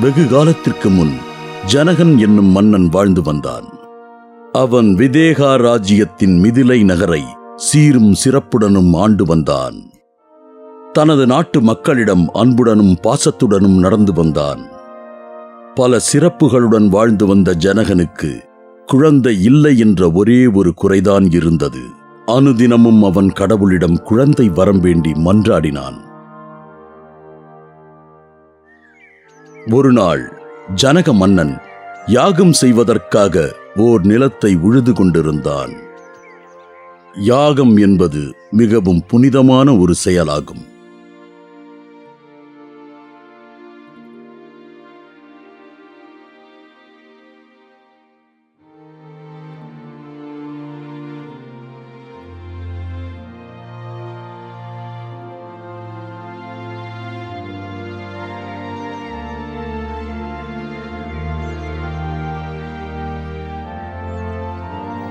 வெகு காலத்திற்கு முன் ஜனகன் என்னும் மன்னன் வாழ்ந்து வந்தான். அவன் விதேகா ராஜ்யத்தின் மிதிலை நகரை சீரும் சிறப்புடனும் ஆண்டு வந்தான். தனது நாட்டு மக்களிடம் அன்புடனும் பாசத்துடனும் நடந்து வந்தான். பல சிறப்புகளுடன் வாழ்ந்து வந்த ஜனகனுக்கு குழந்தை இல்லை என்ற ஒரே ஒரு குறைதான் இருந்தது. அனுதினமும் அவன் கடவுளிடம் குழந்தை வரம் வேண்டி மன்றாடினான். ஒரு நாள் ஜனக மன்னன் யாகம் செய்வதற்காக ஓர் நிலத்தை உழுது கொண்டிருந்தான். யாகம் என்பது மிகவும் புனிதமான ஒரு செயலாகும்.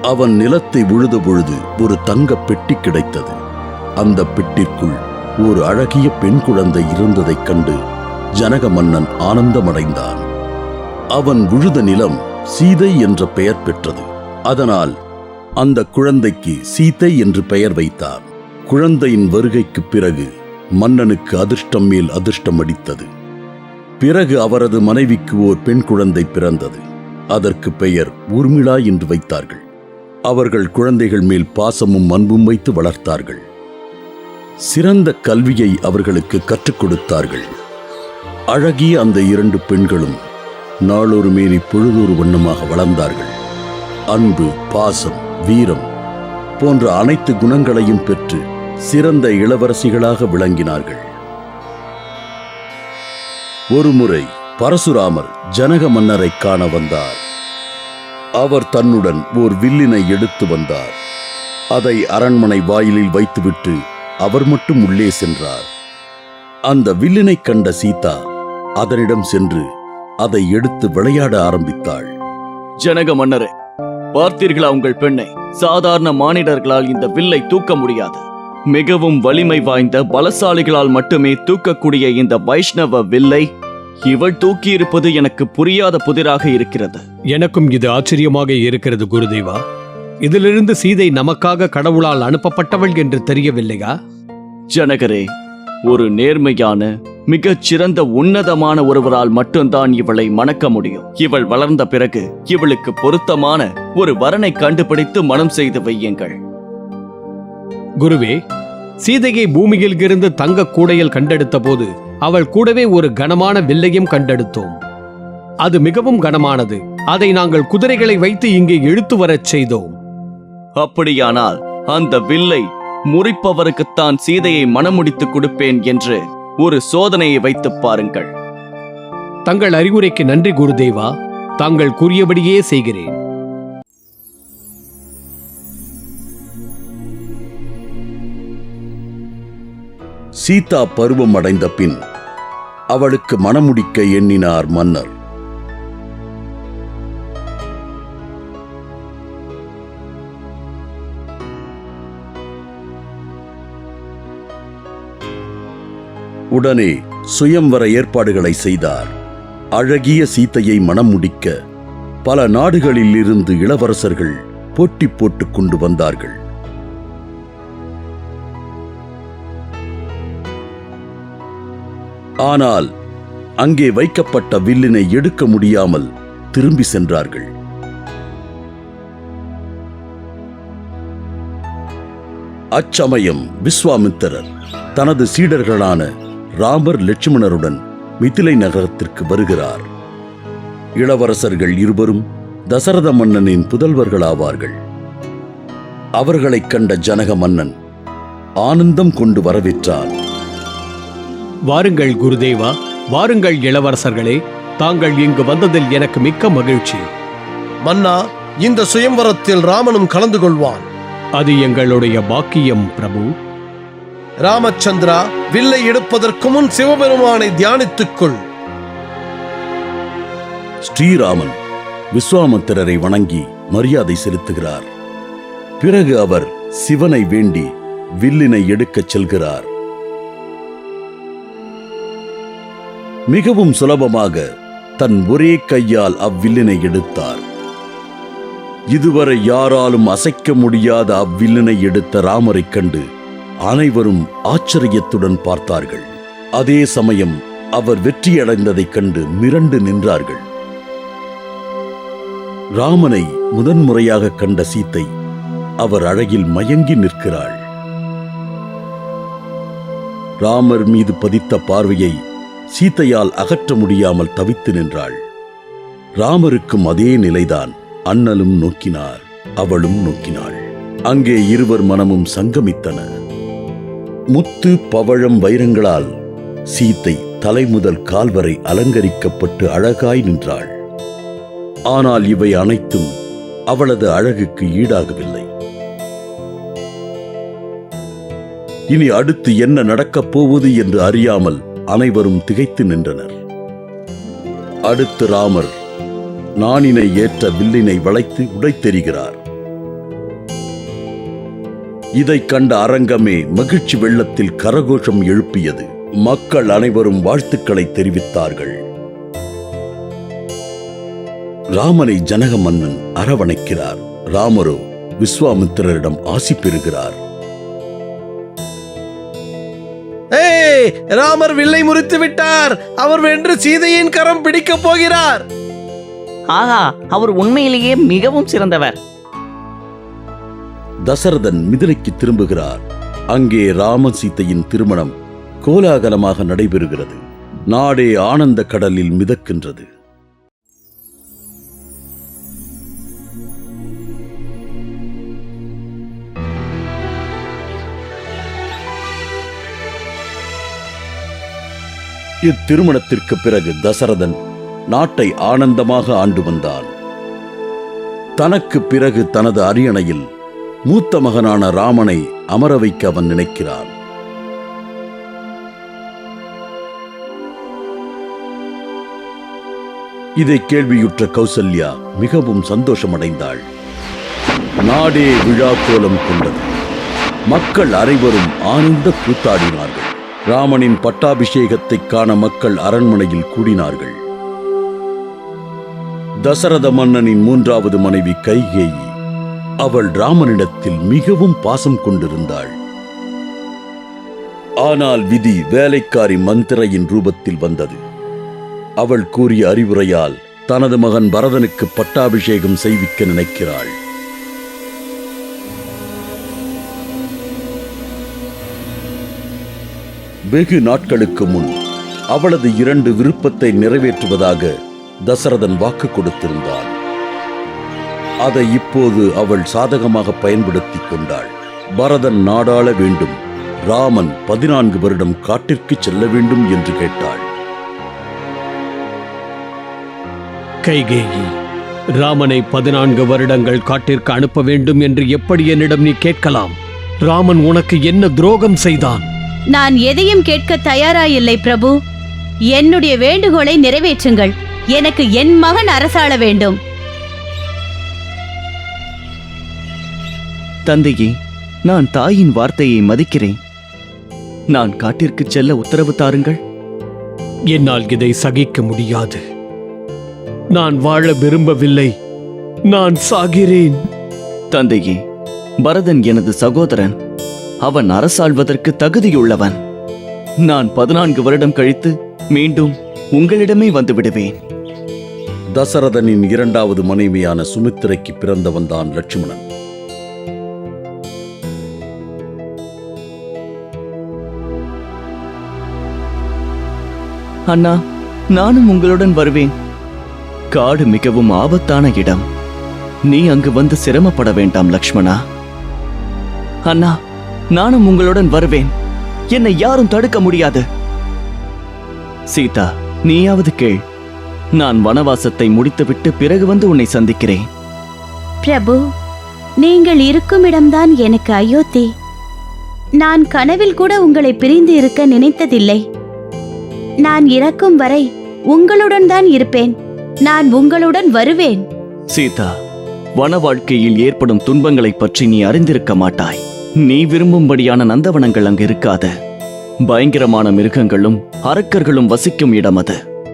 அவன் நிலத்தை உழுத பொழுது ஒரு தங்க பெட்டி கிடைத்தது. அந்த பெட்டிற்குள் ஒரு அழகிய பெண் குழந்தை இருந்ததைக் கண்டு ஜனக மன்னன் ஆனந்தமடைந்தான். அவன் உழுத நிலம் சீதை என்ற பெயர் பெற்றது. அதனால் அந்த குழந்தைக்கு சீதை என்று பெயர் வைத்தான். குழந்தையின் வருகைக்கு பிறகு மன்னனுக்கு அதிர்ஷ்டம் மேல் அதிர்ஷ்டம் அடித்தது. பிறகு அவரது மனைவிக்கு ஓர் பெண் குழந்தை பிறந்தது. அதற்கு பெயர் ஊர்மிளா என்று வைத்தார்கள். அவர்கள் குழந்தைகள் மேல் பாசமும் அன்பும் வைத்து வளர்த்தார்கள். சிறந்த கல்வியை அவர்களுக்கு கற்றுக் கொடுத்தார்கள். அழகிய அந்த இரண்டு பெண்களும் நாளொரு மேனி பொழுதொரு வண்ணமாக வளர்ந்தார்கள். அன்பு, பாசம், வீரம் போன்ற அனைத்து குணங்களையும் பெற்று சிறந்த இளவரசிகளாக விளங்கினார்கள். ஒருமுறை பரசுராமர் ஜனக மன்னரை காண வந்தார். அவர் தன்னுடன் ஓர் வில்லினை எடுத்து வந்தார். அதை அரண்மனை வாயிலில் வைத்துவிட்டு அவர் மட்டும் உள்ளே சென்றார். அந்த வில்லினை கண்ட சீதா அதனிடம் சென்று அதை எடுத்து விளையாட ஆரம்பித்தாள். ஜனக மன்னரே, பார்த்தீர்களா உங்கள் பெண்ணை? சாதாரண மானிடர்களால் இந்த வில்லை தூக்க முடியாது. மிகவும் வலிமை வாய்ந்த பலசாலிகளால் மட்டுமே தூக்கக்கூடிய இந்த வைஷ்ணவ வில்லை இவள் தூக்கியிருப்பது எனக்கு புரியாத புதிராக இருக்கிறது. எனக்கும் இது ஆச்சரியமாக இருக்கிறது குருதேவா. இதிலிருந்து சீதை நமக்காக கடவுளால் அனுப்பப்பட்டவள் என்று தெரியவில்லையா? ஜனகரே, ஒரு நேர்மையான மிகச் சிறந்த உன்னதமான ஒருவரால் மட்டும்தான் இவளை மணக்க முடியும். இவள் வளர்ந்த பிறகு இவளுக்கு பொருத்தமான ஒரு வரனை கண்டுபிடித்து மனம் செய்து வையுங்கள். குருவே, சீதையை பூமியில் இருந்து தங்க கூடையில் கண்டெடுத்த போது அவள் கூடவே ஒரு கனமான வில்லையும் கண்டெடுத்தோம். அது மிகவும் கனமானது. அதை நாங்கள் குதிரைகளை வைத்து இங்கே இழுத்து வரச் செய்தோம். அப்படியானால் அந்த வில்லை முறிப்பவருக்குத்தான் சீதையை மணமுடித்து கொடுப்பேன் என்று ஒரு சோதனையை வைத்து பாருங்கள். தங்கள் அறிவுரைக்கு நன்றி குருதேவா. தாங்கள் கூறியபடியே செய்கிறேன். சீதா பருவம் அடைந்த பின் அவளுக்கு மணமுடிக்க எண்ணினார் மன்னர். உடனே சுயம்வர ஏற்பாடுகளை செய்தார். அழகிய சீதையை மணமுடிக்க பல நாடுகளில் இருந்து இளவரசர்கள் போட்டி போட்டுக் கொண்டு வந்தார்கள். ஆனால் அங்கே வைக்கப்பட்ட வில்லினை எடுக்க முடியாமல் திரும்பி சென்றார்கள். அச்சமயம் விஸ்வாமித்திரர் தனது சீடர்களான ராமர், லட்சுமணருடன் மிதிலை நகரத்திற்கு வருகிறார். இளவரசர்கள் இருவரும் தசரத மன்னனின் புதல்வர்களாவார்கள். அவர்களைக் கண்ட ஜனக மன்னன் ஆனந்தம் கொண்டு வரவேற்றான். வாருங்கள் குருதேவா, வாருங்கள் இளவரசர்களே. தாங்கள் இங்கு வந்ததில் எனக்கு மிக்க மகிழ்ச்சி. மன்னா, இந்த சுயம்வரத்தில் ராமனும் கலந்து கொள்வான். அது எங்களுடைய பாக்கியம் பிரபு. ராமச்சந்திரா, வில்லை எடுப்பதற்கு முன் சிவபெருமானை தியானித்துக்கொள். ஸ்ரீராமன் விஸ்வாமித்திரரை வணங்கி மரியாதை செலுத்துகிறார். பிறகு அவர் சிவனை வேண்டி வில்லினை எடுக்கச் செல்கிறார். மிகவும் சுலபமாக தன் ஒரே கையால் அவ்வில்லினை எடுத்தார். இதுவரை யாராலும் அசைக்க முடியாத அவ்வில்லினை எடுத்த ராமரைக் கண்டு அனைவரும் ஆச்சரியத்துடன் பார்த்தார்கள். அதே சமயம் அவர் வெற்றியடைந்ததைக் கண்டு மிரண்டு நின்றார்கள். ராமனை முதன்முறையாக கண்ட சீத்தை அவர் அழகில் மயங்கி நிற்கிறாள். ராமர் மீது பதித்த பார்வையை சீத்தையால் அகற்ற முடியாமல் தவித்து நின்றாள். ராமருக்கும் அதே நிலைதான். அண்ணலும் நோக்கினார், அவளும் நோக்கினாள். அங்கே இருவர் மனமும் சங்கமித்தன. முத்து, பவழம், வைரங்களால் சீத்தை தலை முதல் கால் வரை அலங்கரிக்கப்பட்டு அழகாய் நின்றாள். ஆனால் இவை அனைத்தும் அவளது அழகுக்கு ஈடாகவில்லை. இனி அடுத்து என்ன நடக்கப் போவது என்று அறியாமல் அனைவரும் திகைத்து நின்றனர். அடுத்து ராமர் நாணினை ஏற்ற வில்லினை வளைத்து உடைத்தெறிகிறார். இதைக் கண்ட அரங்கமே மகிழ்ச்சி வெள்ளத்தில் கரகோஷம் எழுப்பியது. மக்கள் அனைவரும் வாழ்த்துக்களை தெரிவித்தார்கள். ராமனை ஜனக மன்னன் அரவணைக்கிறார். ராமரோ விஸ்வாமித்திரரிடம் ஆசி பெறுகிறார். ராமர் வில்லை முறித்து விட்டார். அவர் வென்று சீதையின் கரம் பிடிக்கப் போகிறார். ஆஹா, அவர் உண்மையிலேயே மிகவும் சிறந்தவர். தசரதன் மிதிலைக்கு திரும்புகிறார். அங்கே ராம சீதையின் திருமணம் கோலாகலமாக நடைபெறுகிறது. நாடே ஆனந்த கடலில் மிதக்கின்றது. இத்திருமணத்திற்கு பிறகு தசரதன் நாட்டை ஆனந்தமாக ஆண்டு வந்தான். தனக்கு பிறகு தனது அரியணையில் மூத்த மகனான ராமனை அமர வைக்க அவன் நினைக்கிறான். இதை கேள்வியுற்ற கௌசல்யா மிகவும் சந்தோஷமடைந்தாள். நாடே விழா கோலம் கொண்டது. மக்கள் அனைவரும் ஆனந்த கூத்தாடினார்கள். ராமனின் பட்டாபிஷேகத்தை காண மக்கள் அரண்மனையில் கூடினார்கள். தசரத மன்னனின் மூன்றாவது மனைவி கைகேயி. அவள் ராமனிடத்தில் மிகவும் பாசம் கொண்டிருந்தாள். ஆனால் விதி வேலைக்காரி மந்திரையின் ரூபத்தில் வந்தது. அவள் கூறிய அறிவுரையால் தனது மகன் பரதனுக்கு பட்டாபிஷேகம் செய்விக்க நினைக்கிறாள். வெகு நாட்களுக்கு முன் அவளது 2 விருப்பத்தை நிறைவேற்றுவதாக தசரதன் வாக்கு கொடுத்திருந்தாள். அதை இப்போது அவள் சாதகமாக பயன்படுத்திக் கொண்டாள். பரதன் நாடாள வேண்டும், ராமன் 14 வருடம் காட்டிற்கு செல்ல வேண்டும் என்று கேட்டாள். கைகேயி, ராமனை 14 வருடங்கள் காட்டிற்கு அனுப்ப வேண்டும் என்று எப்படி என்னிடம் நீ கேட்கலாம்? ராமன் உனக்கு என்ன துரோகம் செய்தான்? நான் எதையும் கேட்க தயாராயில்லை பிரபு. என்னுடைய வேண்டுகோளை நிறைவேற்றுங்கள். எனக்கு என் மகன் அரசாள வேண்டும். தந்தையே, நான் தாயின் வார்த்தையை மதிக்கிறேன். நான் காட்டிற்கு செல்ல உத்தரவு தாருங்கள். என்னால் இதை சகிக்க முடியாது. நான் வாழ விரும்பவில்லை. நான் சாகிறேன். தந்தையே, பரதன் எனது சகோதரன். அவன் அரசாள்வதற்கு தகுதியுள்ளவன். நான் 14 வருடம் கழித்து மீண்டும் உங்களிடமே வந்து விடுவேன். தசரதனின் 2வது மனைவியான சுமித்திரைக்கு பிறந்தவன்தான் லட்சுமணன். அண்ணா, நானும் உங்களுடன் வருவேன். காடு மிகவும் ஆபத்தான இடம். நீ அங்கு வந்து சிரமப்பட வேண்டாம் லக்ஷ்மணா. அண்ணா, நானும் உங்களுடன் வருவேன். என்னை யாரும் தடுக்க முடியாது. சீதா, நீயாவது கேள். நான் வனவாசத்தை முடித்துவிட்டு பிறகு வந்து உன்னை சந்திக்கிறேன். பிரபு, நீங்கள் இருக்கும் இடம்தான் எனக்கு அயோத்தி. நான் கனவில் கூட உங்களை பிரிந்து இருக்க நினைத்ததில்லை. நான் இறக்கும் வரை உங்களுடன் தான் இருப்பேன். நான் உங்களுடன் வருவேன். சீதா, வன வாழ்க்கையில் ஏற்படும் துன்பங்களை பற்றி நீ அறிந்திருக்க மாட்டாய். நீ விரும்பும்படியான நந்தவனங்கள் அங்கு இருக்காது. பயங்கரமான மிருகங்களும் அரக்கர்களும் வசிக்கும் இடம் அது.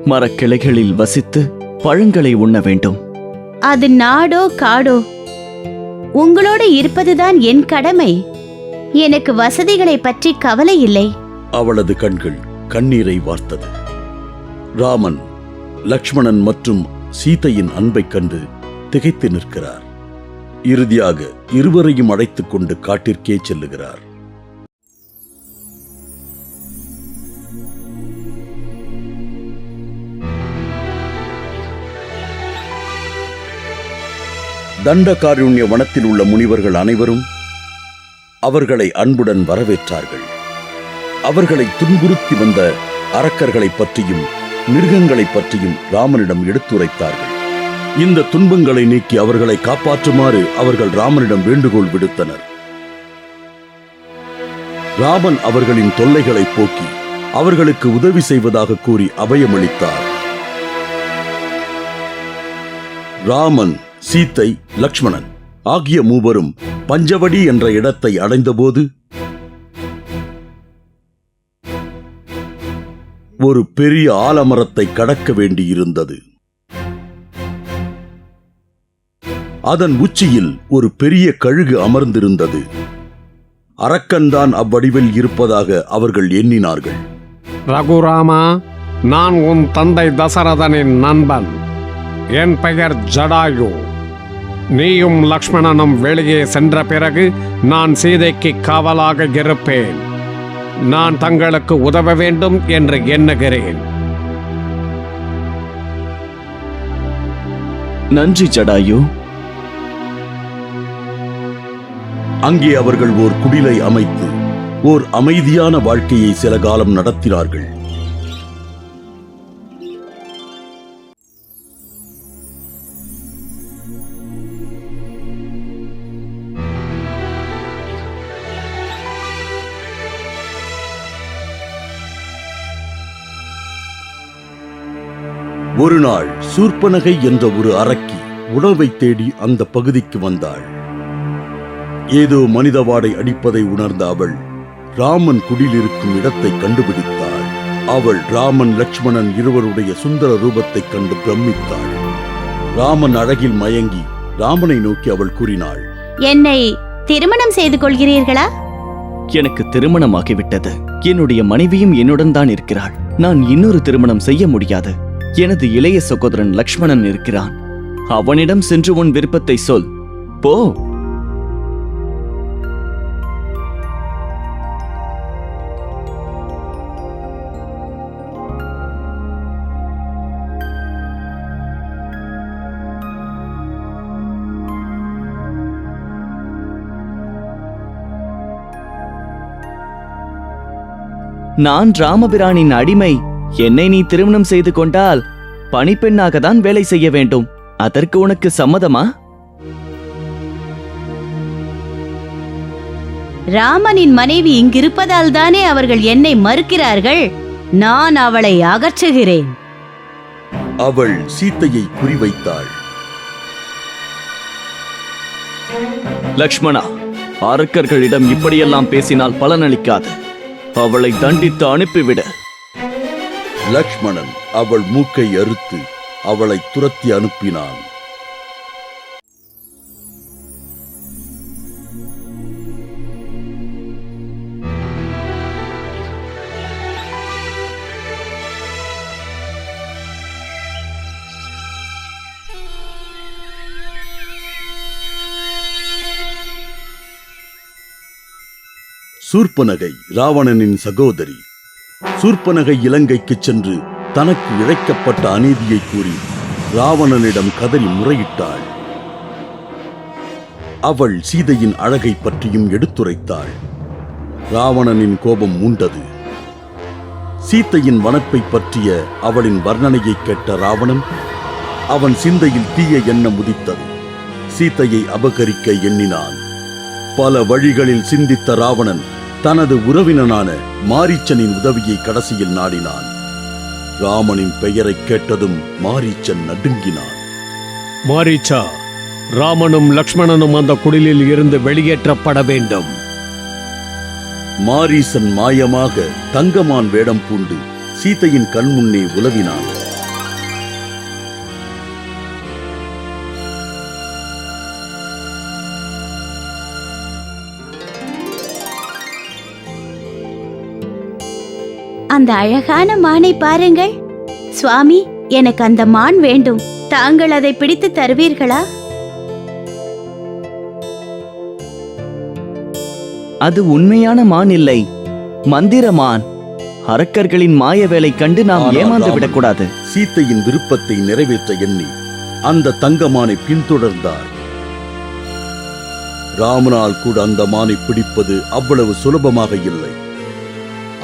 மரக்கிளைகளில் வசித்து பழங்களை உண்ண வேண்டும். அது நாடோ காடோ, உங்களோடு இருப்பதுதான் என் கடமை. எனக்கு வசதிகளை பற்றி கவலை இல்லை. அவளது கண்கள் கண்ணீரை வார்த்தது. ராமன் லக்ஷ்மணன் மற்றும் சீதையின் அன்பைக் கண்டு திகைத்து நிற்கிறார். இறுதியாக இருவரையும் அழைத்துக் கொண்டு காட்டிற்கே செல்லுகிறார். தண்டகாருண்ய வனத்தில் உள்ள முனிவர்கள் அனைவரும் அவர்களை அன்புடன் வரவேற்றார்கள். அவர்களை துன்புறுத்தி வந்த அரக்கர்களைப் பற்றியும் மிருகங்களைப் பற்றியும் ராமனிடம் எடுத்துரைத்தார்கள். இந்த துன்பங்களை நீக்கி அவர்களை காப்பாற்றுமாறு அவர்கள் ராமனிடம் வேண்டுகோள் விடுத்தனர். ராமன் அவர்களின் தொல்லைகளை போக்கி அவர்களுக்கு உதவி செய்வதாக கூறி அபயமளித்தார். ராமன், சீதை, லக்ஷ்மணன் ஆகிய மூவரும் பஞ்சவடி என்ற இடத்தை அடைந்தபோது ஒரு பெரிய ஆலமரத்தை கடக்க வேண்டியிருந்தது. அதன் உச்சியில் ஒரு பெரிய கழுகு அமர்ந்திருந்தது. அரக்கன்தான் அவ்வடிவில் இருப்பதாக அவர்கள் எண்ணினார்கள். ரகுராமா, நான் உன் தந்தை தசரதனின் நண்பன். என் பெயர் ஜடாயு. நீயும் லக்ஷ்மணனும் வெளியே சென்ற பிறகு நான் சீதைக்கு காவலாக இருப்பேன். நான் தங்களுக்கு உதவ வேண்டும் என்று எண்ணுகிறேன். நன்றி ஜடாயு. அங்கே அவர்கள் ஓர் குடிலை அமைத்து ஓர் அமைதியான வாழ்க்கையை சில காலம் நடத்தினார்கள். ஒரு நாள் சூர்ப்பனகை என்ற ஒரு அரக்கி உணவை தேடி அந்த பகுதிக்கு வந்தாள். ஏதோ மனித வாடை அடிப்பதை உணர்ந்த அவள் ராமன் குடிலிருக்கும் இடத்தை கண்டுபிடித்தாள். அவள் ராமன் லக்ஷ்மணன் இருவருடைய சுந்தர ரூபத்தைக் கண்டு பிரமித்தாள். ராமன் அழகில் மயங்கி ராமனை நோக்கி அவள் கூறினாள், என்னை திருமணம் செய்து கொள்கிறீர்களா? எனக்கு திருமணமாகிவிட்டது. என்னுடைய மனைவியும் என்னுடன் தான் இருக்கிறாள். நான் இன்னொரு திருமணம் செய்ய முடியாது. எனது இளைய சகோதரன் லக்ஷ்மணன் இருக்கிறான். அவனிடம் சென்று உன் விருப்பத்தை சொல். போ. நான் ராமபிரானின் அடிமை. என்னை நீ திருமணம் செய்து கொண்டால் பணிப்பெண்ணாக தான் வேலை செய்ய வேண்டும். அதற்கு உனக்கு சம்மதமா? ராமனின் மனைவி இங்கிருப்பதால் தானே அவர்கள் என்னை மறுக்கிறார்கள். நான் அவளை அகற்றுகிறேன். அவள் சீத்தையை குறிவைத்தாள். லக்ஷ்மணா, அரக்கர்களிடம் இப்படியெல்லாம் பேசினால் பலனளிக்காது. அவளை தண்டித்து அனுப்பிவிடு. லக்ஷ்மணன் அவள் மூக்கை அறுத்து அவளை துரத்தி அனுப்பினான். சூர்ப்பனகை ராவணனின் சகோதரி. சூர்ப்பனகை இலங்கைக்குச் சென்று தனக்கு இழைக்கப்பட்ட அநீதியை கூறி ராவணனிடம் கதறி முறையிட்டாள். அவள் சீதையின் அழகை பற்றியும் எடுத்துரைத்தாள். ராவணனின் கோபம் மூண்டது. சீதையின் வனப்பை பற்றிய அவளின் வர்ணனையை கேட்ட ராவணன் அவன் சிந்தையில் தீய எண்ணம் உதித்தது. சீதையை அபகரிக்க எண்ணினான். பல வழிகளில் சிந்தித்த ராவணன் தனது உறவினனான மாரீச்சனின் உதவியை கடைசியில் நாடினான். ராமனின் பெயரை கேட்டதும் மாரீச்சன் நடுங்கினான். மாரீச்சா, ராமனும் லக்ஷ்மணனும் அந்த குடிலில் இருந்து வெளியேற்றப்பட வேண்டும். மாரீசன் மாயமாக தங்கமான் வேடம் பூண்டு சீதையின் கண் முன்னே உலவினான். அந்த அழகான மானை பாருங்கள். சுவாமி, எனக்கு அந்த மான் வேண்டும். தாங்கள் அதை பிடித்து தருவீர்களா? அது உண்மையான மான் இல்லை, மந்திர மான். அரக்கர்களின் மாய வேலை கண்டு நாம் ஆனால் ஏமாந்து ராமன் விடக்கூடாது. சீதையின் விருப்பத்தை நிறைவேற்ற எண்ணி அந்த தங்கமானை பின்தொடர்ந்தார். ராமனால் கூட அந்த மானை பிடிப்பது அவ்வளவு சுலபமாக இல்லை.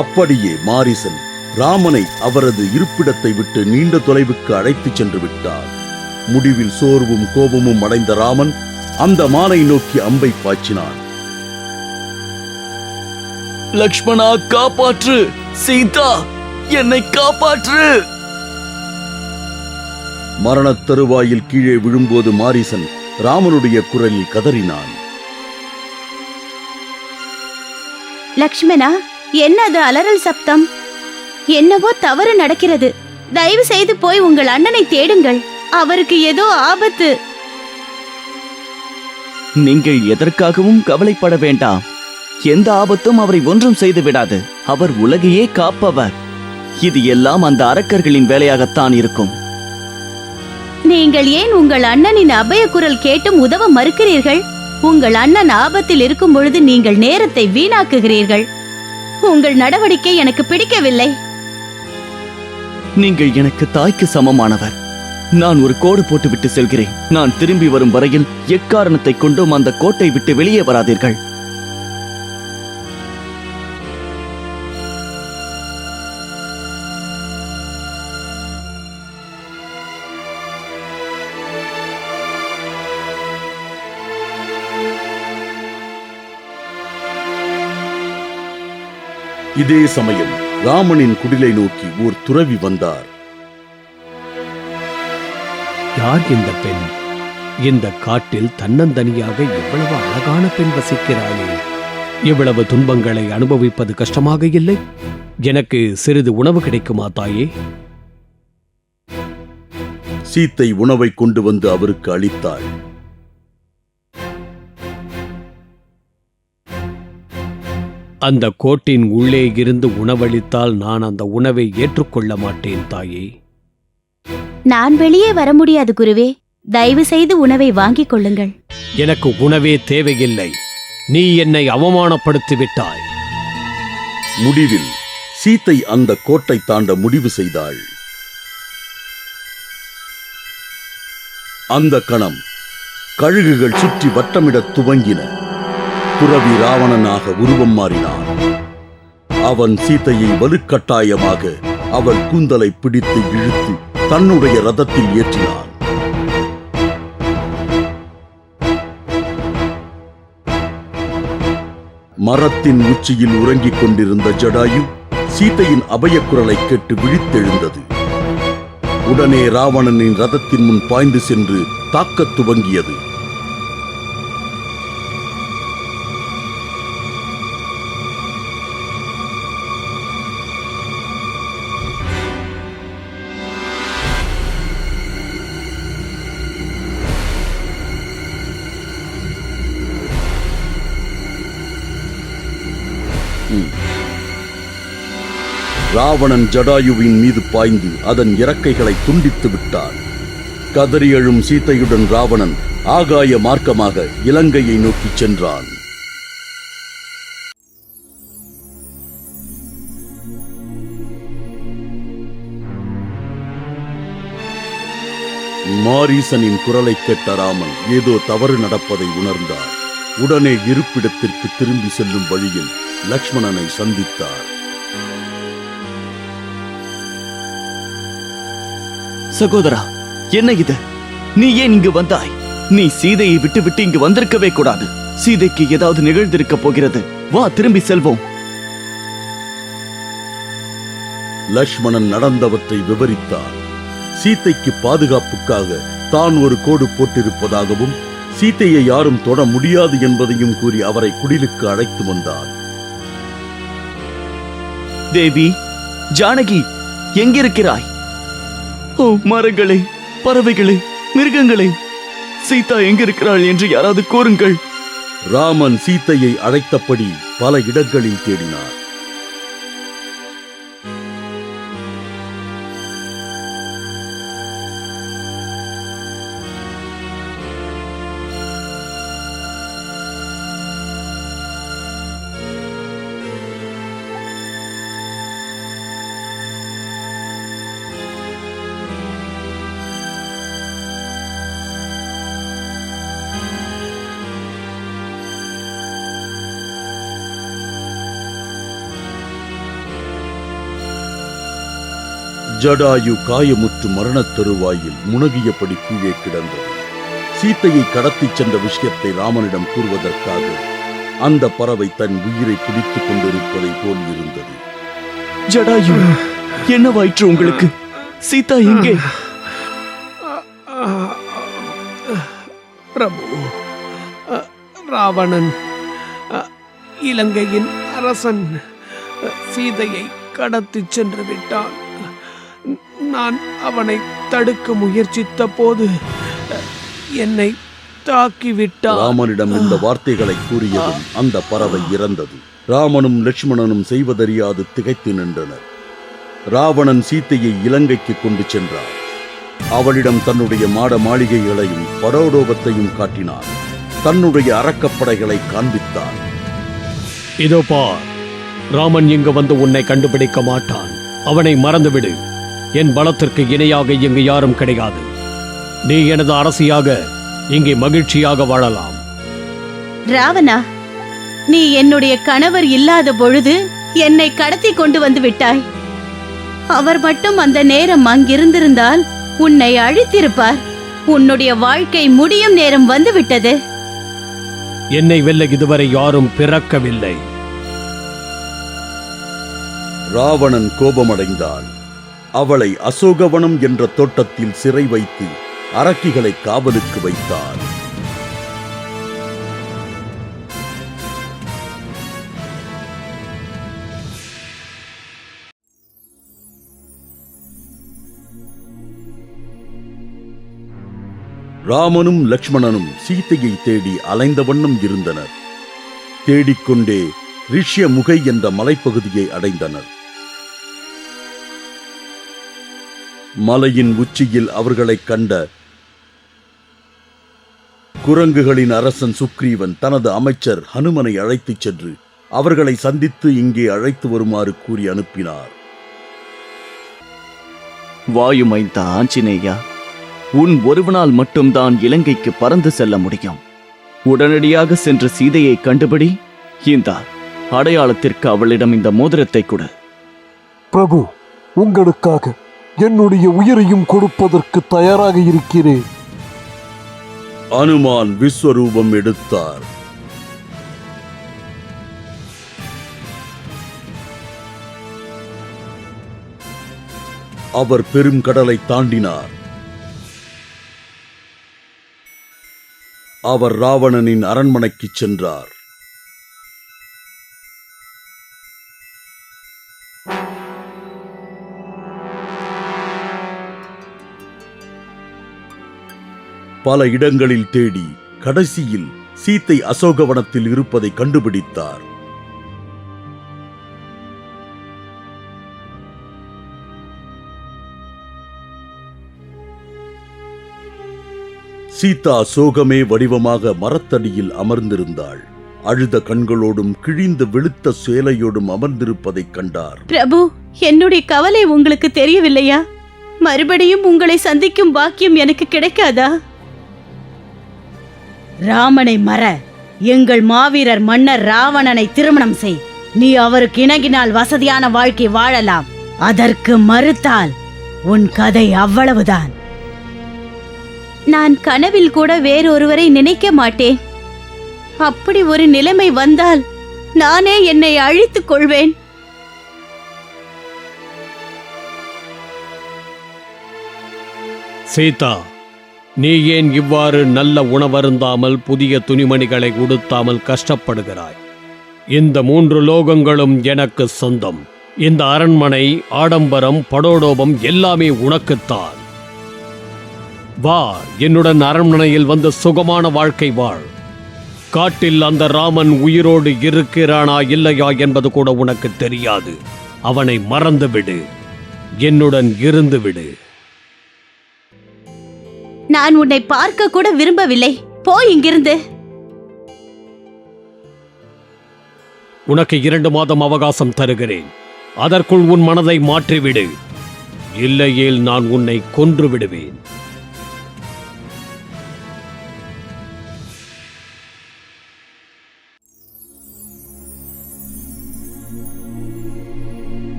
அப்படியே மாரீசன் ராமனை அவரது இருப்பிடத்தை விட்டு நீண்ட தொலைவுக்கு அழைத்துச் சென்று விட்டார். முடிவில் சோர்வும் கோபமும் அடைந்த ராமன் அந்த மானை நோக்கி அம்பை பாய்ச்சினான். லக்ஷ்மணா, காப்பாற்று! சீதா, என்னை காப்பாற்று! மரணத் தருவாயில் கீழே விழும்போது மாரீசன் ராமனுடைய குரலில் கதறினான். லக்ஷ்மணா, என்னது அலறல் சப்தம்? என்னவோ தவறு நடக்கிறது. தயவு செய்து போய் உங்கள் அண்ணனை தேடுங்கள். அவருக்கு ஏதோ ஆபத்து. நீங்கள் எதற்காகவும் கவலைப்பட வேண்டாம். எந்த ஆபத்தும் அவரை ஒன்றும் செய்து விடாது. அவர் உலகையே காப்பவர். இது எல்லாம் அந்த அரக்கர்களின் வேலையாகத்தான் இருக்கும். நீங்கள் ஏன் உங்கள் அண்ணனின் அபய குரல் கேட்டும் உதவ மறுக்கிறீர்கள்? உங்கள் அண்ணன் ஆபத்தில் இருக்கும் பொழுது நீங்கள் நேரத்தை வீணாக்குகிறீர்கள். உங்கள் நடவடிக்கை எனக்கு பிடிக்கவில்லை. நீங்கள் எனக்கு தாய்க்கு சமமானவர். நான் ஒரு கோடு போட்டுவிட்டு செல்கிறேன். நான் திரும்பி வரும் வரையில் எக்காரணத்தை கொண்டும் அந்த கோட்டை விட்டு வெளியே வராதீர்கள். இதே சமயம் ராமனின் குடிலை நோக்கி ஓர் துறவி வந்தார். யார் இந்த பெண்? இந்த காட்டில் தன்னந்தனியாக இவ்வளவு அழகான பெண் வசிக்கிறாளே. இவ்வளவு துன்பங்களை அனுபவிப்பது கஷ்டமாக இல்லை? எனக்கு சிறிது உணவு கிடைக்குமா தாயே? சீத்தை உணவை கொண்டு வந்து அவருக்கு அளித்தாள். அந்த கோட்டின் உள்ளே இருந்து உணவளித்தால் நான் அந்த உணவை ஏற்றுக்கொள்ள மாட்டேன் தாயே. நான் வெளியே வர முடியாது குருவே. தயவு செய்து உணவை வாங்கிக் கொள்ளுங்கள். எனக்கு உணவே தேவையில்லை. நீ என்னை அவமானப்படுத்தி விட்டாய். முடிவில் சீத்தை அந்த கோட்டை தாண்ட முடிவு செய்தாள். அந்த கணம் கழுகுகள் சுற்றி வட்டமிடத் துவங்கின. துறவி ராவணனாக உருவம் மாறினான். அவன் சீத்தையை வலுக்கட்டாயமாக அவள் கூந்தலை பிடித்து இழுத்து தன்னுடைய ரதத்தில் ஏற்றினான். மரத்தின் உச்சியில் உறங்கிக் கொண்டிருந்த ஜடாயு சீத்தையின் அபயக்குரலை கேட்டு விழித்தெழுந்தது. உடனே ராவணனின் ரதத்தின் முன் பாய்ந்து சென்று தாக்கத் துவங்கியது. ராவணன் ஜடாயுவின் மீது பாய்ந்து அதன் இறக்கைகளை துண்டித்து விட்டான். கதறி எழும் சீத்தையுடன் ராவணன் ஆகாய மார்க்கமாக இலங்கையை நோக்கிச் சென்றான். மாரீசனின் குரலை கேட்ட ராமன் ஏதோ தவறு நடப்பதை உணர்ந்தார். உடனே இருப்பிடத்திற்கு திரும்பி செல்லும் வழியில் லக்ஷ்மணனை சந்தித்தார். சகோதரா, என்ன இது? நீ ஏன் இங்கு வந்தாய்? நீ சீதையை விட்டுவிட்டு இங்கு வந்திருக்கவே கூடாது. சீதைக்கு ஏதாவது நிகழ்ந்திருக்க போகிறது. வா, திரும்பி செல்வோம். லக்ஷ்மணன் நடந்தவற்றை விவரித்தான். சீதைக்கு பாதுகாப்புக்காக தான் ஒரு கோடு போட்டிருப்பதாகவும் சீதையை யாரும் தொட முடியாது என்பதையும் கூறி அவரை குடிலுக்கு அழைத்து வந்தான். தேவி, ஜானகி, எங்கிருக்கிறாய்? ஓ மரங்களே, பறவைகளே, மிருகங்களே, சீதா எங்கிருக்கிறாள் என்று யாராவது கூறுங்கள். ராமன் சீதையை அழைத்தபடி பல இடங்களில் தேடினார். ஜடாயு காயமுற்று மரணத் தருவாயில் முனகியபடி கீழே கிடந்தது. சீதையை கடத்திச் சென்ற விஷயத்தை ராமனிடம் கூறுவதற்காக அந்த பறவை தன் உயிரை பிடித்துக் கொண்டிருப்பதை போல் இருந்தது. ஜடாயு, என்னவாயிற்று உங்களுக்கு? சீதா எங்கே? பிரபு, ராவணன், இலங்கையின் அரசன், சீதையை கடத்திச் சென்று விட்டான். நான் அவனை தடுக்க முயற்சித்த போது என்னை தாக்கிவிட்டான். ராமனிடம் இந்த வார்த்தைகளை கூறியதும் அந்த பறவை இறந்தது. ராமனும் லட்சுமணனும் செய்வதறியாது திகைத்து நின்றனர். ராவணன் சீதையை இலங்கைக்கு கொண்டு சென்றார். அவளிடம் தன்னுடைய மாட மாளிகைகளையும் படோடோபத்தையும் காட்டினார். தன்னுடைய அரக்கப்படைகளை காண்பித்தார். இதோ பார், ராமன் இங்கு வந்து உன்னை கண்டுபிடிக்க மாட்டான். அவனை மறந்துவிடு. என் பலத்திற்கு இணையாக இங்கு யாரும் கிடையாது. நீ எனது அரசியாக இங்கே மகிழ்ச்சியாக வாழலாம். ராவணா, நீ என்னுடைய கணவர் இல்லாத பொழுது என்னை கடத்தி கொண்டு வந்து விட்டாய். அவர் மட்டும் அந்த நேரம் அங்கிருந்திருந்தால் உன்னை அழித்திருப்பார். உன்னுடைய வாழ்க்கை முடியும் நேரம் வந்துவிட்டது. என்னை வெல்ல இதுவரை யாரும் பிறக்கவில்லை. ராவணன் கோபமடைந்தான். அவளை அசோகவனம் என்ற தோட்டத்தில் சிறை வைத்து அரக்கிகளை காவலுக்கு வைத்தார். ராமனும் லக்ஷ்மணனும் சீதையை தேடி அலைந்த வண்ணம் இருந்தனர். தேடிக்கொண்டே ரிஷ்யமுகை என்ற மலைப்பகுதியை அடைந்தனர். மலையின் உச்சியில் அவர்களை கண்ட குரங்குகளின் அரசன் சுக்ரீவன் தனது அமைச்சர் ஹனுமனை அழைத்துச் சென்று அவர்களை சந்தித்து இங்கே அழைத்து வருமாறு கூறி அனுப்பினார். வாயுமைந்தா ஆஞ்சநேயா, உன் ஒருவனால் மட்டும்தான் இலங்கைக்கு பறந்து செல்ல முடியும். உடனடியாக சென்று சீதையை கண்டுபிடி. இந்த அடையாளத்திற்கு அவளிடம் இந்த மோதிரத்தை கொடு. பிரபு, உங்களுக்காக என்னுடைய உயிரையும் கொடுப்பதற்கு தயாராக இருக்கிறேன். அனுமான் விஸ்வரூபம் எடுத்தார். அவர் பெரும் கடலை தாண்டினார். அவர் ராவணனின் அரண்மனைக்கு சென்றார். பல இடங்களில் தேடி கடைசியில் சீத்தை அசோகவனத்தில் இருப்பதை கண்டுபிடித்தார். சீதா சோகமே வடிவமாக மரத்தடியில் அமர்ந்திருந்தாள். அழுத கண்களோடும் கிழிந்த வெளுத்த சேலையோடும் அமர்ந்திருப்பதைக் கண்டார். பிரபு, என்னுடைய கவலை உங்களுக்கு தெரியவில்லையா? மறுபடியும் உங்களை சந்திக்கும் பாக்கியம் எனக்கு கிடைக்காதா? ராமனை மற, எங்கள் மாவீரர் மன்னர் ராவணனை திருமணம் செய். நீ அவருக்கு இணங்கினால் வசதியான வாழ்க்கை வாழலாம். அதற்கு மறுத்தால் உன் கதை அவ்வளவுதான். நான் கனவில் கூட வேறொருவரை நினைக்க மாட்டேன். அப்படி ஒரு நிலைமை வந்தால் நானே என்னை அழித்துக் கொள்வேன். சீதா, நீ ஏன் இவ்வாறு நல்ல உணவருந்தாமல் புதிய துணிமணிகளை உடுத்தாமல் கஷ்டப்படுகிறாய்? இந்த 3 லோகங்களும் எனக்கு சொந்தம். இந்த அரண்மனை, ஆடம்பரம், படோடோபம் எல்லாமே உனக்குத்தான். வா, என்னுடன் அரண்மனையில் வந்து சுகமான வாழ்க்கை வாழ். காட்டில் அந்த ராமன் உயிரோடு இருக்கிறானா இல்லையா என்பது கூட உனக்கு தெரியாது. அவனை மறந்துவிடு, என்னுடன் இருந்து விடு. நான் உன்னை பார்க்க கூட விரும்பவில்லை. போ இங்கிருந்து. உனக்கு 2 மாதம் அவகாசம் தருகிறேன். அதற்குள் உன் மனதை மாற்றிவிடு. இல்லையேல் நான் உன்னை கொன்று விடுவேன்.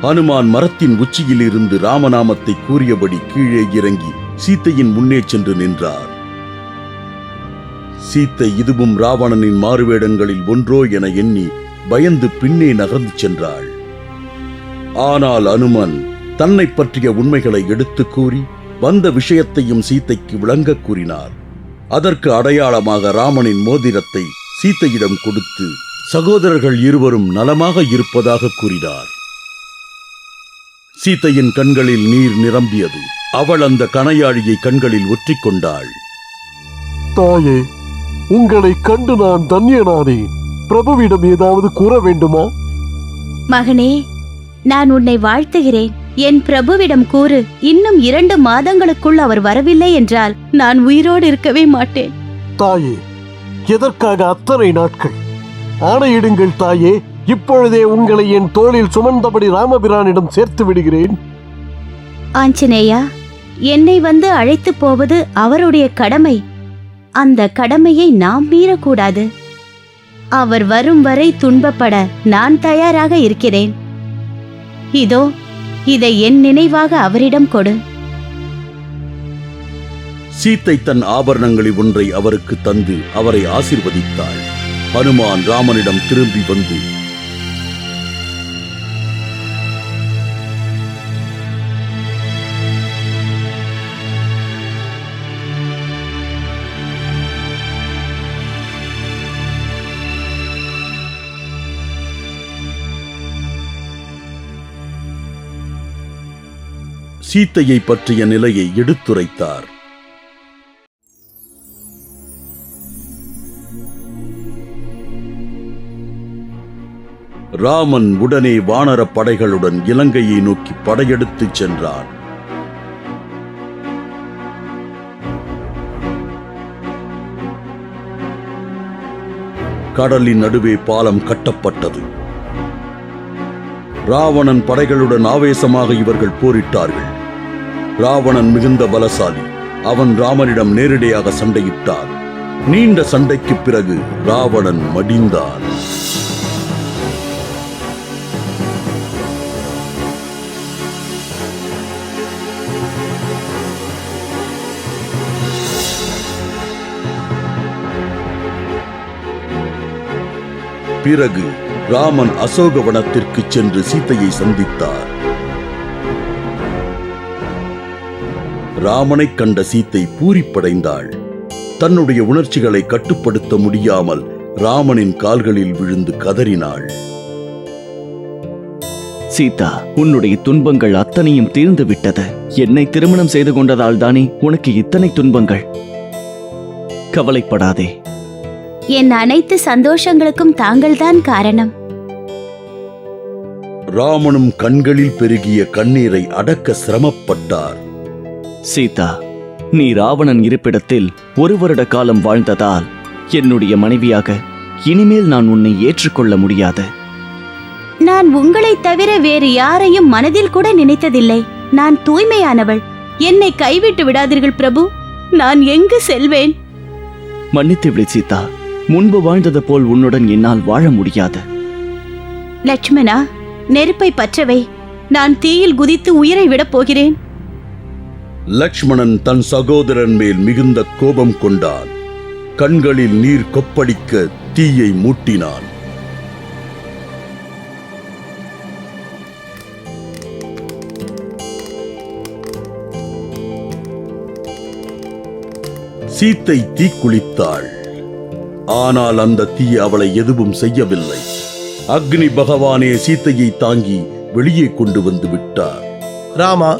ஹனுமான் மரத்தின் உச்சியில் இருந்து ராமநாமத்தை கூறியபடி கீழே இறங்கி சீத்தையின் முன்னே சென்று நின்றார். சீத்தை இதுவும் ராவணனின் மாறுவேடங்களில் ஒன்றோ என எண்ணி பயந்து பின்னே நகர்ந்து சென்றாள். ஆனால் அனுமன் தன்னை பற்றிய உண்மைகளை எடுத்துக் கூறி வந்த விஷயத்தையும் சீத்தைக்கு விளங்க கூறினார். அதற்கு அடையாளமாக ராமனின் மோதிரத்தை சீத்தையிடம் கொடுத்து சகோதரர்கள் இருவரும் நலமாக இருப்பதாக கூறினார். சீத்தையின் கண்களில் நீர் நிரம்பியது. அவள் அந்த கணையாழியை கண்களில் ஒற்றிக்கொண்டாள். தாயே, உங்களை கண்டு நான் தன்யனானேன். பிரபுவிடம் ஏதாவது கூற வேண்டுமா? மகனே, நான் உன்னை வாழ்த்துகிறேன். என் பிரபுவிடம் கூறு. இன்னும் 2 மாதங்களுக்குள் அவர் வரவில்லை என்றால் நான் உயிரோடு இருக்கவே மாட்டேன். தாயே, எதற்காக அத்தனை நாட்கள்? ஆணையிடுங்கள் தாயே. இப்பொழுதே உங்களை என் தோளில் சுமந்தபடி ராமபிரானிடம் சேர்த்து விடுகிறேன். ஆஞ்சநேயா, என்னை வந்து அழைத்து போவது அவருடைய கடமை. அந்த கடமையை நாம் மீறக்கூடாது. அவர் வரும் வரை துன்பப்பட நான் தயாராக இருக்கிறேன். இதோ, இதை என் நினைவாக அவரிடம் கொடு. சீத்தை தன் ஆபரணங்களில் ஒன்றை அவருக்கு தந்து அவரை ஆசீர்வதித்தாள். ஹனுமான் ராமனிடம் திரும்பி வந்து, சீத்தையை பற்றிய நிலையை எடுத்துரைத்தார். ராமன் உடனே வானர படைகளுடன் இலங்கையை நோக்கி படையெடுத்துச் சென்றான். கடலின் நடுவே பாலம் கட்டப்பட்டது. ராவணன் படைகளுடன் ஆவேசமாக இவர்கள் போரிட்டார்கள். ராவணன் மிகுந்த பலசாலி. அவன் ராமனிடம் நேரடியாக சண்டையிட்டான். நீண்ட சண்டைக்கு பிறகு ராவணன் மடிந்தான். பிறகு ராமன் அசோகவனத்திற்கு சென்று சீத்தையை சந்தித்தார். ராமனை கண்ட சீத்தை பூரிப்படைந்தாள். தன்னுடைய உணர்ச்சிகளை கட்டுப்படுத்த முடியாமல் ராமனின் கால்களில் விழுந்து கதறினாள். சீதா, உன்னுடைய துன்பங்கள் அத்தனையும் தீர்ந்து விட்டது. என்னை திருமணம் செய்து கொண்டதால் தானே உனக்கு இத்தனை துன்பங்கள். கவலைப்படாதே. என் அனைத்து சந்தோஷங்களுக்கும் தாங்கள்தான் காரணம். ராமனும் கண்களில் பெருகிய கண்ணீரை அடக்க சிரமப்பட்டார். சீதா, நீ ராவணன் இருப்பிடத்தில் 1 வருட காலம் வாழ்ந்ததால் என்னுடைய மனைவியாக இனிமேல் நான் உன்னை ஏற்றுக்கொள்ள முடியாது. நான் உங்களைத் தவிர வேறு யாரையும் மனதில் கூட நினைத்ததில்லை. நான் தூய்மையானவள். என்னை கைவிட்டு விடாதீர்கள் பிரபு. நான் எங்கு செல்வேன்? மன்னித்து விடு சீதா. முன்பு வாழ்ந்தது போல் உன்னுடன் என்னால் வாழ முடியாது. லட்சுமணா, நெருப்பை பற்றவை. நான் தீயில் குதித்து உயிரை விடப் போகிறேன். லக்ஷ்மணன் தன் சகோதரன் மேல் மிகுந்த கோபம் கொண்டான். கண்களில் நீர் கொப்பளிக்க தீயை மூட்டினான். சீத்தை தீக்குளித்தாள். ஆனால் அந்த தீ அவளை எதுவும் செய்யவில்லை. அக்னி பகவானே சீத்தையை தாங்கி வெளியே கொண்டு வந்து விட்டார். ராமா,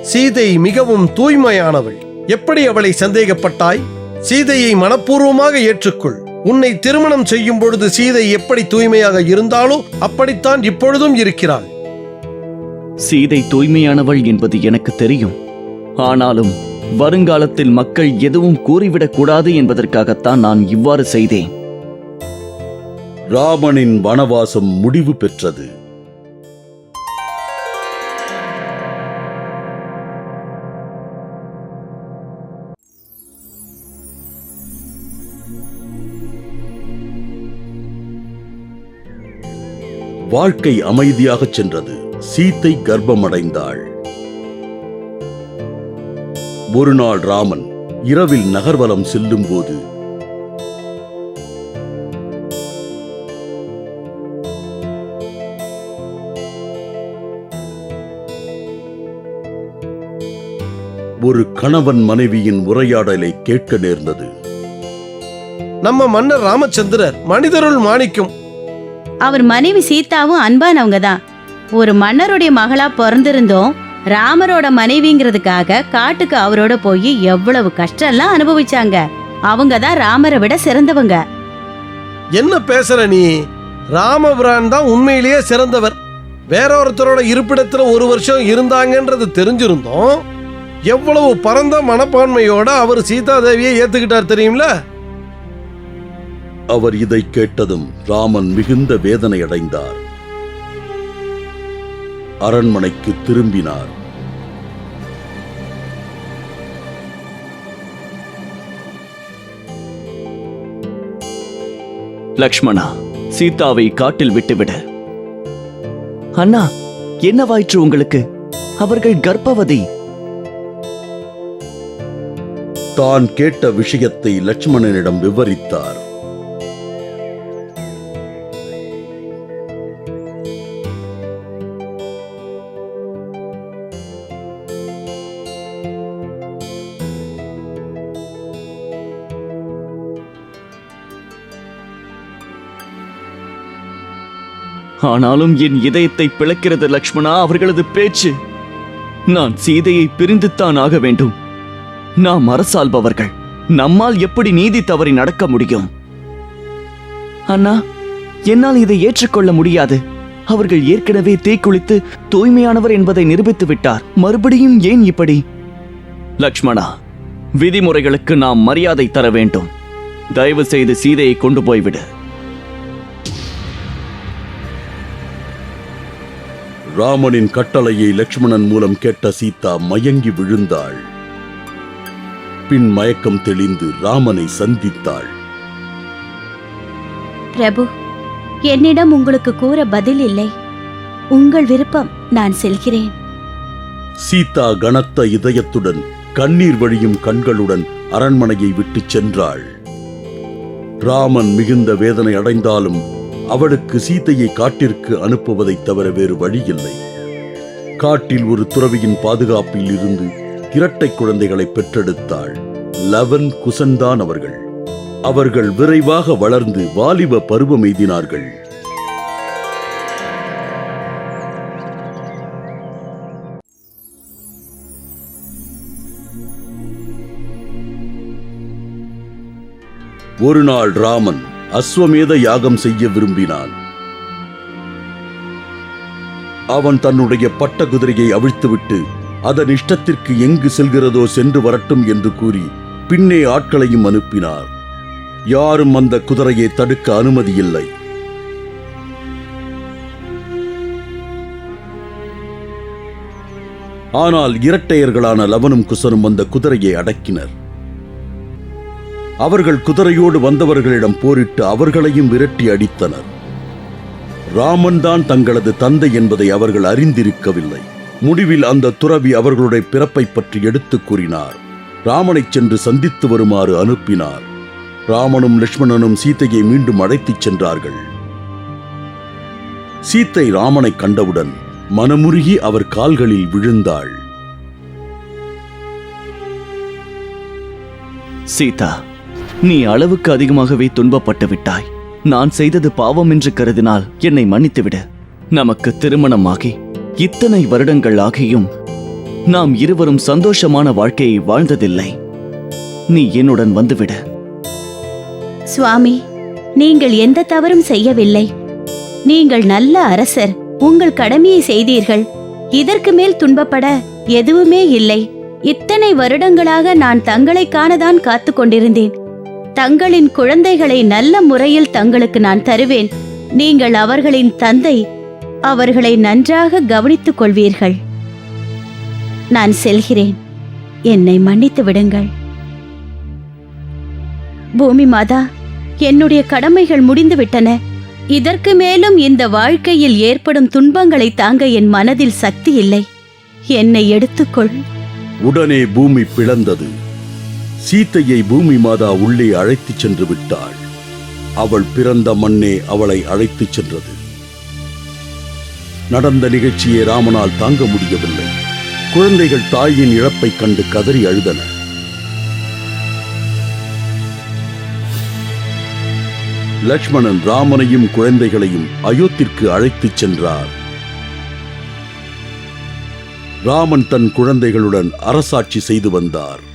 சீதை மிகவும் தூய்மையானவள். எப்படி அவளை சந்தேகப்பட்டாய்? சீதையை மனப்பூர்வமாக ஏற்றுக்கொள். உன்னை திருமணம் செய்யும் பொழுது சீதை எப்படி தூய்மையாக இருந்தாலோ அப்படித்தான் இப்பொழுதும் இருக்கிறாள். சீதை தூய்மையானவள் என்பது எனக்கு தெரியும். ஆனாலும் வருங்காலத்தில் மக்கள் எதுவும் கூறிவிடக் கூடாது என்பதற்காகத்தான் நான் இவ்வாறு செய்தேன். ராமனின் வனவாசம் முடிவு பெற்றது. வாழ்க்கை அமைதியாகச் சென்றது. சீத்தை கர்ப்பமடைந்தாள். ஒரு நாள் ராமன் இரவில் நகர்வலம் செல்லும் போது ஒரு கணவன் மனைவியின் உரையாடலை கேட்க நேர்ந்தது. நம்ம மன்னர் ராமச்சந்திரர் மனிதருள் மாணிக்கம். அவர் மனைவி சீதாவும் அன்பானவங்க தான். ஒரு மன்னருடைய மகளா பிறந்திருந்தோம். ராமரோட மனைவிங்கிறதுக்காக காட்டுக்கு அவரோட போய் எவ்வளவு கஷ்டம்லாம் அனுபவிச்சாங்க. அவங்க தான் ராமரை விட சிறந்தவங்க. என்ன பேசுற நீ? ராமபிரான் தான் உண்மையிலேயே சிறந்தவர். வேற ஒருத்தரோட இருப்பிடத்துல ஒரு வருஷம் இருந்தாங்கன்றது தெரிஞ்சிருந்தோம். எவ்வளவு பரந்த மனப்பான்மையோட அவர் சீதாதேவியை ஏத்துக்கிட்டார் தெரியும்ல? அவர் இதை கேட்டதும் ராமன் மிகுந்த வேதனை அடைந்தார். அரண்மனைக்கு திரும்பினார். லக்ஷ்மணா, சீதாவை காட்டில் விட்டுவிடு. அண்ணா, என்னவாயிற்று உங்களுக்கு? அவர்கள் கர்ப்பவதி. தான் கேட்ட விஷயத்தை லட்சுமணனிடம் விவரித்தார். ஆனாலும் என் இதயத்தை பிளக்கிறது லக்ஷ்மணா அவர்களது பேச்சு. நான் சீதையை பிரிந்துத்தான் ஆக வேண்டும். நாம் அரசாள்பவர்கள். நம்மால் எப்படி நீதி தவறி நடக்க முடியும்? அண்ணா, என்னால் இதை ஏற்றுக்கொள்ள முடியாது. அவர்கள் ஏற்கனவே தீக்குளித்து தூய்மையானவர் என்பதை நிரூபித்து விட்டார். மறுபடியும் ஏன் இப்படி? லக்ஷ்மணா, விதிமுறைகளுக்கு நாம் மரியாதை தர வேண்டும். தயவு செய்து சீதையை கொண்டு போய்விடு. ராமனின் கட்டளையை லக்ஷ்மணன் மூலம் கேட்ட சீதா மயங்கி விழுந்தாள். பின் மயக்கம் தெளிந்து ராமனை சந்தித்தாள். பிரபு, என்னிடம் உங்களுக்கு கூற பதில் இல்லை. உங்கள் விருப்பம், நான் செல்கிறேன். சீதா கனத்த இதயத்துடன் கண்ணீர் வழியும் கண்களுடன் அரண்மனையை விட்டுச் சென்றாள். ராமன் மிகுந்த வேதனை அடைந்தாலும் அவளுக்கு சீதையை காட்டிற்கு அனுப்புவதைத் தவிர வேறு வழியில்லை. காட்டில் ஒரு துறவியின் பாதுகாப்பில் இருந்து இரட்டை குழந்தைகளை பெற்றெடுத்தாள். லவன், குசன்தான் அவர்கள். அவர்கள் விரைவாக வளர்ந்து வாலிப பருவம் எய்தினார்கள். ஒரு நாள் ராமன் அஸ்வமேத யாகம் செய்ய விரும்பினான். அவன் தன்னுடைய பட்ட குதிரையை அவிழ்த்துவிட்டு அதன் இஷ்டத்திற்கு எங்கு செல்கிறதோ சென்று வரட்டும் என்று கூறி பின்னே ஆட்களையும் அனுப்பினார். யாரும் அந்த குதிரையை தடுக்க அனுமதியில்லை. ஆனால் இரட்டையர்களான லவனும் குசனும் அந்த குதிரையை அடக்கினர். அவர்கள் குதிரையோடு வந்தவர்களிடம் போரிட்டு அவர்களையும் விரட்டி அடித்தனர். ராமன் தான் தங்களது தந்தை என்பதை அவர்கள் அறிந்திருக்கவில்லை. முடிவில் அந்த துறவி அவர்களுடைய பிறப்பை பற்றி எடுத்துக் கூறினார். ராமனைச் சென்று சந்தித்து வருமாறு அனுப்பினார். ராமனும் லட்சுமணனும் சீதையை மீண்டும் அழைத்துச் சென்றார்கள். சீத்தை ராமனை கண்டவுடன் மனமுருகி அவர் கால்களில் விழுந்தாள். சீதா, நீ அளவுக்கு அதிகமாகவே துன்பப்பட்டு விட்டாய். நான் செய்தது பாவம் என்று கருதினால் என்னை மன்னித்துவிடு. நமக்கு திருமணமாகி இத்தனை வருடங்கள் ஆகியும் நாம் இருவரும் சந்தோஷமான வாழ்க்கையை வாழ்ந்ததில்லை. நீ என்னுடன் வந்துவிடு. சுவாமி, நீங்கள் எந்த தவறும் செய்யவில்லை. நீங்கள் நல்ல அரசர். உங்கள் கடமையை செய்தீர்கள். இதற்கு மேல் துன்பப்பட எதுவுமே இல்லை. இத்தனை வருடங்களாக நான் தங்களை காணதான் காத்து கொண்டிருந்தேன். தங்களின் குழந்தைகளை நல்ல முறையில் தங்களுக்கு நான் தருவேன். நீங்கள் அவர்களின் தந்தை. அவர்களை நன்றாக கவனித்துக் கொள்வீர்கள். நான் செல்கிறேன். என்னை மன்னித்து விடுங்கள். பூமி மாதா, என்னுடைய கடமைகள் முடிந்துவிட்டன. இதற்கு மேலும் இந்த வாழ்க்கையில் ஏற்படும் துன்பங்களை தாங்க என் மனதில் சக்தி இல்லை. என்னை எடுத்துக்கொள். உடனே பூமி பிளந்தது. சீத்தையை பூமி மாதா உள்ளே அழைத்துச் சென்று விட்டாள். அவள் பிறந்த மண்ணே அவளை அழைத்துச் சென்றது. நடந்த நிகழ்ச்சியை ராமனால் தாங்க முடியவில்லை. குழந்தைகள் தாயின் இழப்பைக் கண்டு கதறி அழுதன. லட்சுமணன் ராமனையும் குழந்தைகளையும் அயோத்திற்கு அழைத்துச் சென்றார். ராமன் தன் குழந்தைகளுடன் அரசாட்சி செய்து வந்தார்.